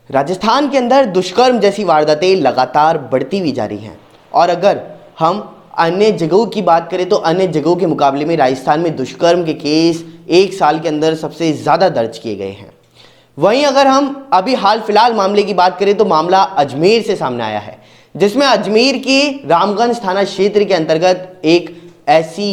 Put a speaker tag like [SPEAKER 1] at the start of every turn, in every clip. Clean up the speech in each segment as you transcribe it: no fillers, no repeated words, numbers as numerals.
[SPEAKER 1] राजस्थान के अंदर दुष्कर्म जैसी वारदातें लगातार बढ़ती हुई जा रही हैं और अगर हम अन्य जगहों की बात करें तो अन्य जगहों के मुकाबले में राजस्थान में दुष्कर्म के केस एक साल के अंदर सबसे ज़्यादा दर्ज किए गए हैं। वहीं अगर हम अभी हाल फिलहाल मामले की बात करें तो मामला अजमेर से सामने आया है, जिसमें अजमेर के रामगंज थाना क्षेत्र के अंतर्गत एक ऐसी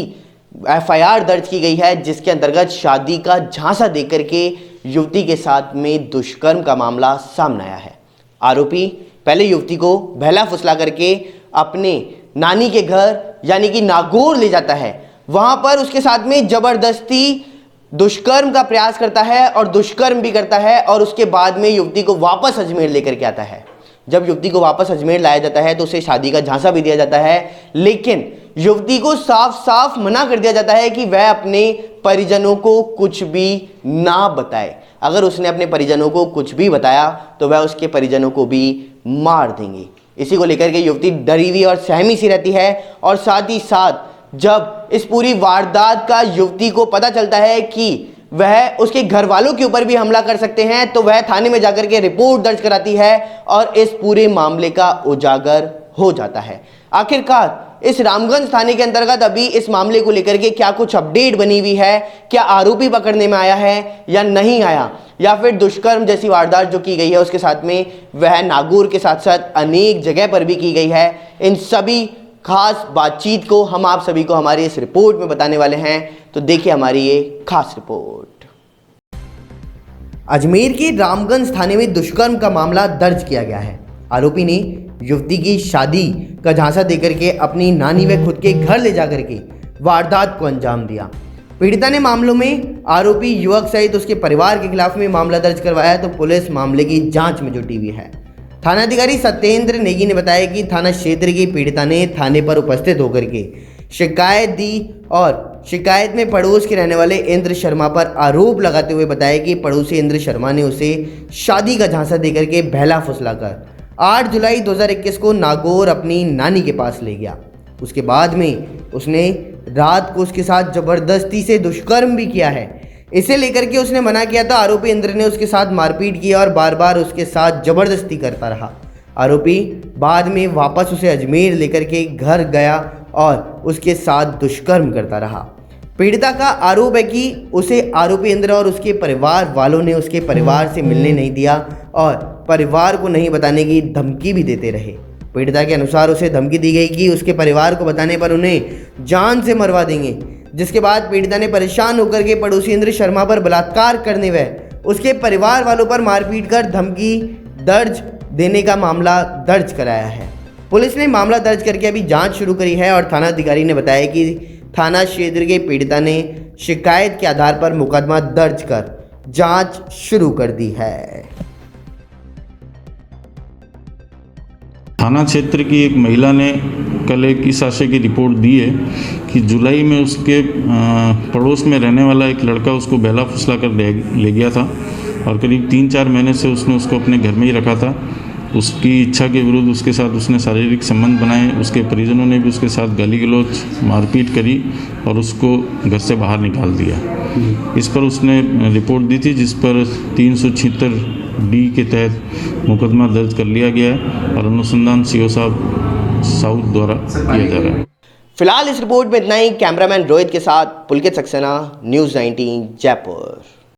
[SPEAKER 1] FIR दर्ज की गई है जिसके अंतर्गत शादी का झांसा देकर के युवती के साथ में दुष्कर्म का मामला सामने आया है। आरोपी पहले युवती को बहला फुसला करके अपने नानी के घर यानी कि नागौर ले जाता है। वहां पर उसके साथ में जबरदस्ती दुष्कर्म का प्रयास करता है और दुष्कर्म भी करता है और उसके बाद में युवती को वापस अजमेर लेकर के आता है। जब युवती को वापस अजमेर लाया जाता है तो उसे शादी का झांसा भी दिया जाता है, लेकिन युवती को साफ साफ मना कर दिया जाता है कि वह अपने परिजनों को कुछ भी ना बताए। अगर उसने अपने परिजनों को कुछ भी बताया तो वह उसके परिजनों को भी मार देंगे। इसी को लेकर के युवती डरी हुई और सहमी सी रहती है और साथ ही साथ जब इस पूरी वारदात का युवती को पता चलता है कि वह उसके घर वालों के ऊपर भी हमला कर सकते हैं तो वह थाने में जाकर के रिपोर्ट दर्ज कराती है और इस पूरे मामले का उजागर हो जाता है। आखिरकार इस रामगंज थाने के अंतर्गत अभी इस मामले को लेकर के क्या कुछ अपडेट बनी हुई है, क्या आरोपी पकड़ने में आया है या नहीं आया, या फिर दुष्कर्म जैसी वारदात जो की गई है उसके साथ में वह नागौर के साथ साथ अनेक जगह पर भी की गई है, इन सभी खास बातचीत को हम आप सभी को हमारी इस रिपोर्ट में बताने वाले हैं। तो देखिए हमारी ये खास रिपोर्ट। अजमेर के रामगंज थाने में दुष्कर्म का मामला दर्ज किया गया है। आरोपी ने युवती की शादी का झांसा देकर के अपनी नानी व खुद के घर ले जाकर के वारदात को अंजाम दिया। पीड़िता ने मामलों में आरोपी युवक सहित उसके परिवार के खिलाफ में मामला दर्ज करवाया है तो पुलिस मामले की जांच में जुटी हुई है। थानाधिकारी सत्येंद्र नेगी ने बताया कि थाना क्षेत्र की पीड़िता ने थाने पर उपस्थित होकर के शिकायत दी और शिकायत में पड़ोस के रहने वाले इंद्र शर्मा पर आरोप लगाते हुए बताया कि पड़ोसी इंद्र शर्मा ने उसे शादी का झांसा देकर के बहला फुसलाकर 8 जुलाई 2021 को नागौर अपनी नानी के पास ले गया। उसके बाद में उसने रात को उसके साथ जबरदस्ती से दुष्कर्म भी किया है। इसे लेकर के उसने मना किया था। आरोपी इंद्र ने उसके साथ मारपीट की और बार बार उसके साथ जबरदस्ती करता रहा। आरोपी बाद में वापस उसे अजमेर लेकर के घर गया और उसके साथ दुष्कर्म करता रहा। पीड़िता का आरोप है कि उसे आरोपी इंद्र और उसके परिवार वालों ने उसके परिवार से मिलने नहीं दिया और परिवार को नहीं बताने की धमकी भी देते रहे। पीड़िता के अनुसार उसे धमकी दी गई कि उसके परिवार को बताने पर उन्हें जान से मरवा देंगे, जिसके बाद पीड़िता ने परेशान होकर के पड़ोसी इंद्र शर्मा पर बलात्कार करने व उसके परिवार वालों पर मारपीट कर धमकी दर्ज देने का मामला दर्ज कराया है। पुलिस ने मामला दर्ज करके अभी जांच शुरू करी है और थानाधिकारी ने बताया कि थाना क्षेत्र के पीड़िता ने शिकायत के आधार पर मुकदमा दर्ज कर जांच शुरू कर दी है।
[SPEAKER 2] थाना क्षेत्र की एक महिला ने कल एक इस आशय की रिपोर्ट दी है कि जुलाई में उसके पड़ोस में रहने वाला एक लड़का उसको बहला फुसला कर ले गया था और करीब 3-4 महीने से उसने उसको अपने घर में ही रखा था। उसकी इच्छा के विरुद्ध उसके साथ उसने शारीरिक संबंध बनाए। उसके परिजनों ने भी उसके साथ गाली गलौज मारपीट करी और उसको घर से बाहर निकाल दिया। इस पर उसने रिपोर्ट दी थी जिस पर 376D के तहत मुकदमा दर्ज कर लिया गया है और अनुसंधान CO साहब साउथ द्वारा किया जा रहा है।
[SPEAKER 1] फिलहाल इस रिपोर्ट में इतना ही। कैमरामैन रोहित के साथ पुलकित सक्सेना, न्यूज़ 19 जयपुर।